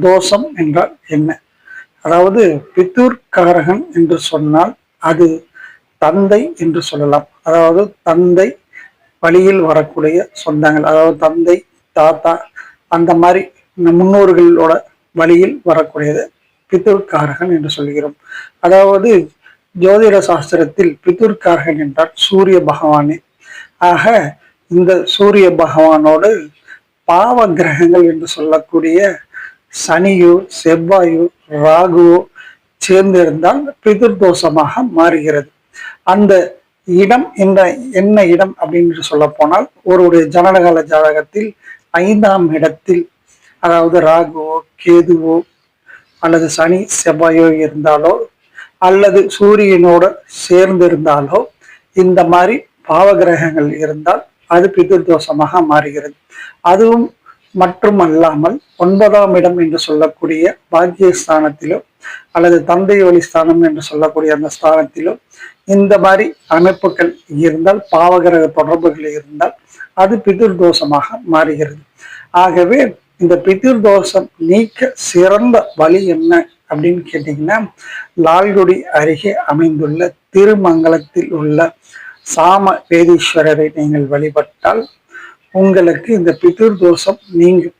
தோஷம் என்றால் என்ன? அதாவது பிதுர் காரகன் என்று சொன்னால் அது தந்தை என்று சொல்லலாம். அதாவது தந்தை வழியில் வரக்கூடிய சொந்தங்கள், அதாவது தந்தை, தாத்தா, அந்த மாதிரி முன்னோர்களோட வழியில் வரக்கூடியது பிதுர்காரகன் என்று சொல்கிறோம். அதாவது ஜோதிட சாஸ்திரத்தில் பிதுர்காரகன் என்றால் சூரிய பகவானே. ஆக இந்த சூரிய பகவானோடு பாவ கிரகங்கள் என்று சொல்லக்கூடிய சனியோ, செவ்வாயோ, ராகுவோ சேர்ந்திருந்தால் பிதுர்தோஷமாக மாறுகிறது. அந்த இடம் என்ன இடம் அப்படின்னு சொல்ல போனால், ஒருவருடைய ஜனனகால ஜாதகத்தில் 5ஆம் இடத்தில், அதாவது ராகுவோ, கேதுவோ அல்லது சனி செவ்வாயோ இருந்தாலோ அல்லது சூரியனோட சேர்ந்து இருந்தாலோ இந்த மாதிரி பாவகிரகங்கள் இருந்தால் அது பிதுர்தோஷமாக மாறுகிறது. அதுவும் மட்டுமல்லாமல் 9ஆம் இடம் என்று சொல்லக்கூடிய பாக்கியஸ்தானத்திலோ அல்லது தந்தை வழி ஸ்தானம் என்று சொல்லக்கூடிய அந்த ஸ்தானத்திலோ இந்த மாதிரி அமைப்புகள் இருந்தால், பாவகிரக தொடர்புகள் இருந்தால் அது பிதுர்தோஷமாக மாறுகிறது. ஆகவே இந்த பிதுர்தோஷம் நீக்க சிறந்த வழி என்ன அப்படின்னு கேட்டீங்கன்னா, லால்குடி அருகே அமைந்துள்ள திருமங்கலத்தில் உள்ள சாம வேதீஸ்வரரை நீங்கள் வழிபட்டால் உங்களுக்கு இந்த பிதுர்தோஷம் நீங்கும்.